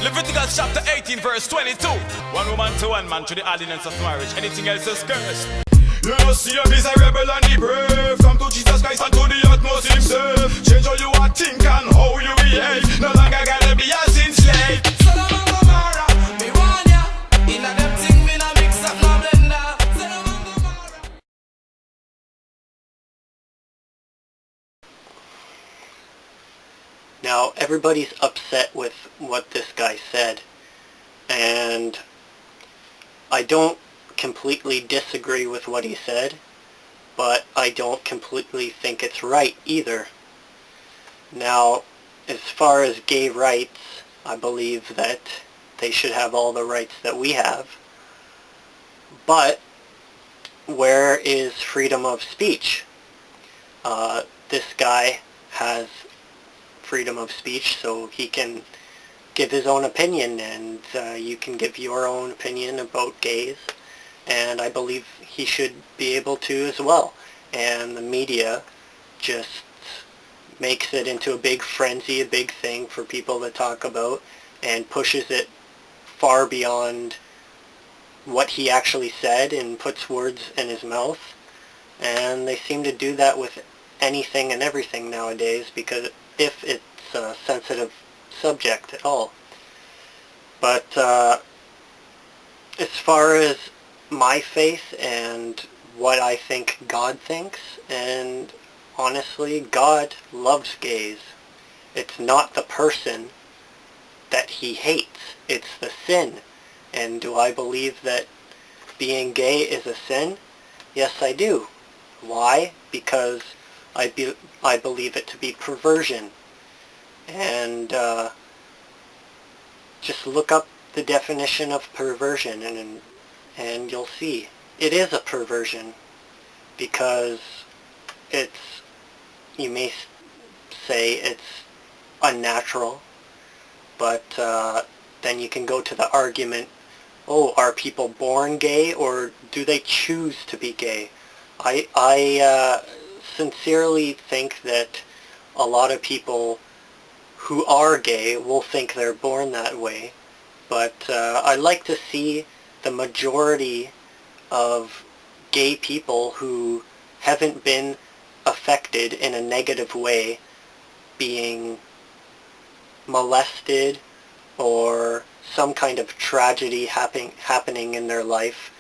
Leviticus chapter 18 verse 22. One woman to one man to the ordinance of marriage. Anything else is cursed. You know, see a miserable and the brave. Come to Jesus Christ and to the utmost himself. Change how you are think and how you behave. No longer gotta be a sin slave. Sodom and Gomorrah, me warn ya. Inna them thing me na mix up no blender. Sodom and Gomorrah. Now, everybody's upset with what this guy said, and I don't completely disagree with what he said, but I don't completely think it's right either. Now, as far as gay rights, I believe that they should have all the rights that we have, but where is freedom of speech? This guy has freedom of speech, so he can give his own opinion, and you can give your own opinion about gays, and I believe he should be able to as well. And the media just makes it into a big frenzy, a big thing for people to talk about, and pushes it far beyond what he actually said and puts words in his mouth. And they seem to do that with anything and everything nowadays, because if it's a sensitive subject at all. But as far as my faith and what I think God thinks, and honestly, God loves gays. It's not the person that he hates, it's the sin. And do I believe that being gay is a sin? Yes, I do. Why? Because I believe it to be perversion. And just look up the definition of perversion, and you'll see it is a perversion, because it's, you may say it's unnatural, but then you can go to the argument, oh, are people born gay, or do they choose to be gay? I sincerely think that a lot of people who are gay will think they're born that way, but I like to see the majority of gay people who haven't been affected in a negative way being molested or some kind of tragedy happening in their life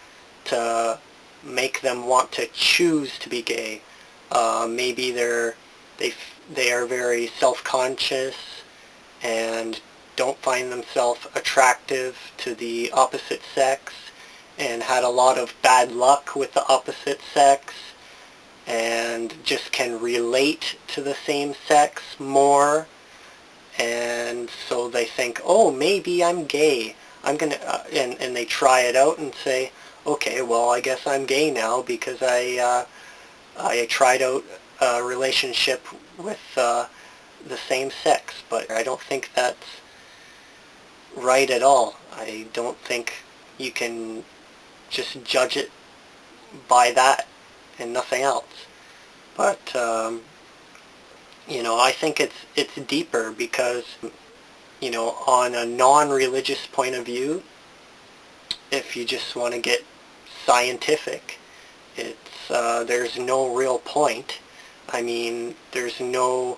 to make them want to choose to be gay. Maybe they are very self-conscious and don't find themselves attractive to the opposite sex, and had a lot of bad luck with the opposite sex, and just can relate to the same sex more, and so they think, oh, maybe I'm gay. I'm gonna, and they try it out and say, okay, well, I guess I'm gay now because I tried out a relationship with the same sex. But I don't think that's right at all. I don't think you can just judge it by that and nothing else. But you know, I think it's deeper, because, you know, on a non-religious point of view, if you just want to get scientific, it's there's no real point. I mean, there's no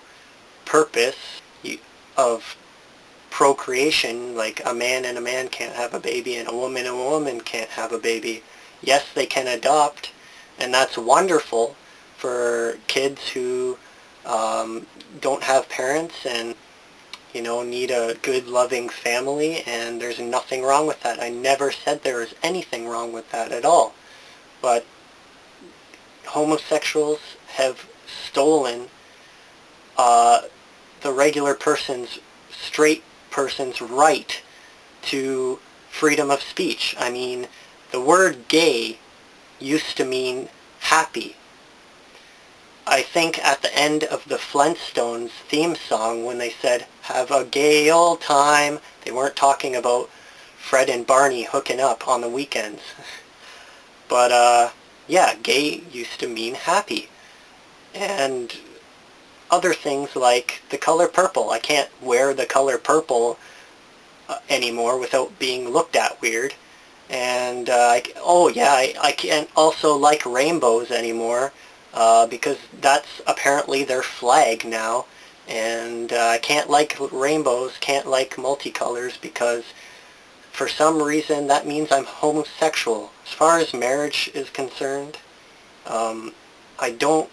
purpose of procreation. Like, a man and a man can't have a baby, and a woman can't have a baby. Yes, they can adopt, and that's wonderful for kids who don't have parents and, you know, need a good, loving family, and there's nothing wrong with that. I never said there was anything wrong with that at all. But homosexuals have stolen the regular person's, straight person's right to freedom of speech. I mean, the word gay used to mean happy. I think at the end of the Flintstones theme song, when they said, have a gay old time, they weren't talking about Fred and Barney hooking up on the weekends. But, yeah, gay used to mean happy. And other things like the color purple. I can't wear the color purple anymore without being looked at weird. And I can't also like rainbows anymore because that's apparently their flag now. And I can't like rainbows, can't like multicolors because for some reason that means I'm homosexual. As far as marriage is concerned, I don't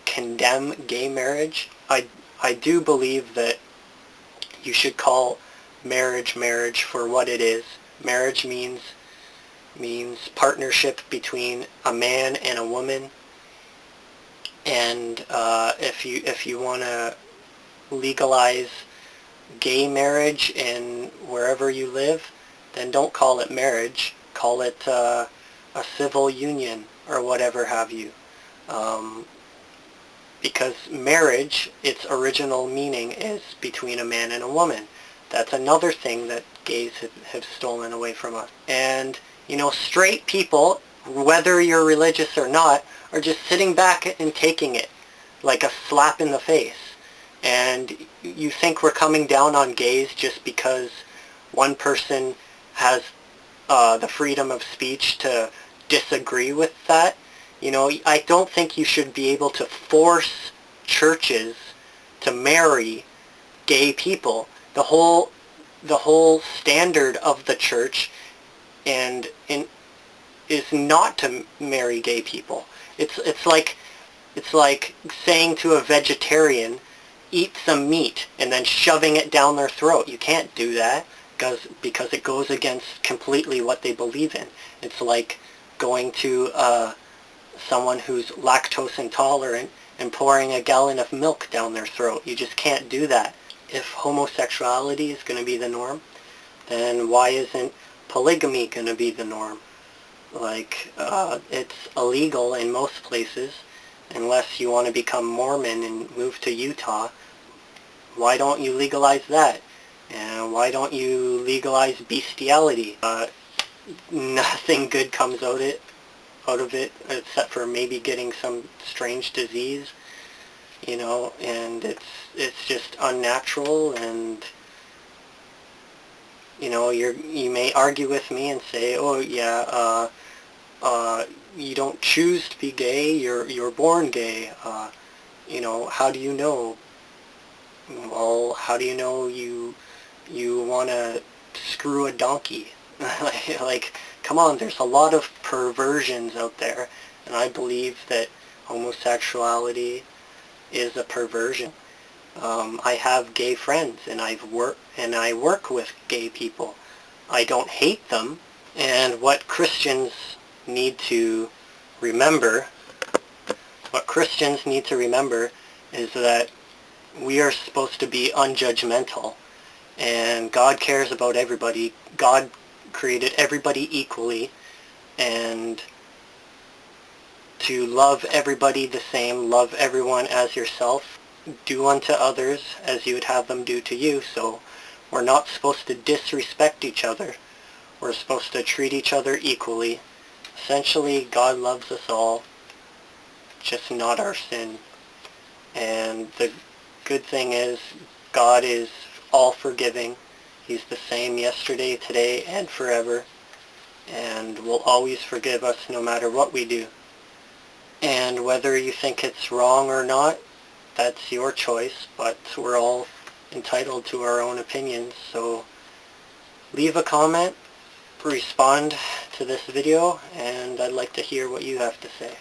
condemn gay marriage. I do believe that you should call marriage for what it is. Marriage means partnership between a man and a woman. And if you want to legalize gay marriage in wherever you live, then don't call it marriage. Call it a civil union or whatever have you. Because marriage, its original meaning is between a man and a woman. That's another thing that gays have stolen away from us. And, you know, straight people, whether you're religious or not, are just sitting back and taking it like a slap in the face. And you think we're coming down on gays just because one person has the freedom of speech to disagree with that? You know, I don't think you should be able to force churches to marry gay people. The whole standard of the church is not to marry gay people. It's like saying to a vegetarian, eat some meat, and then shoving it down their throat. You can't do that because it goes against completely what they believe in. It's like going to someone who's lactose intolerant and pouring a gallon of milk down their throat. You just can't do that. If homosexuality is going to be the norm, then why isn't polygamy going to be the norm? Like, it's illegal in most places, unless you want to become Mormon and move to Utah. Why don't you legalize that? And why don't you legalize bestiality? Nothing good comes out of it except for maybe getting some strange disease, you know, and it's just unnatural. And you know, you may argue with me and say, oh yeah, you don't choose to be gay, you're born gay. You know, how do you know? Well, how do you know you want to screw a donkey? Like, come on, there's a lot of perversions out there, and I believe that homosexuality is a perversion. I have gay friends, and I work with gay people. I don't hate them, and what Christians need to remember is that we are supposed to be unjudgmental, and God cares about everybody. God created everybody equally, and to love everybody the same, love everyone as yourself, do unto others as you would have them do to you. So we're not supposed to disrespect each other. We're supposed to treat each other equally. Essentially, God loves us all, just not our sin. And the good thing is, God is all-forgiving. He's the same yesterday, today, and forever, and will always forgive us no matter what we do. And whether you think it's wrong or not, that's your choice, but we're all entitled to our own opinions. So leave a comment, respond to this video, and I'd like to hear what you have to say.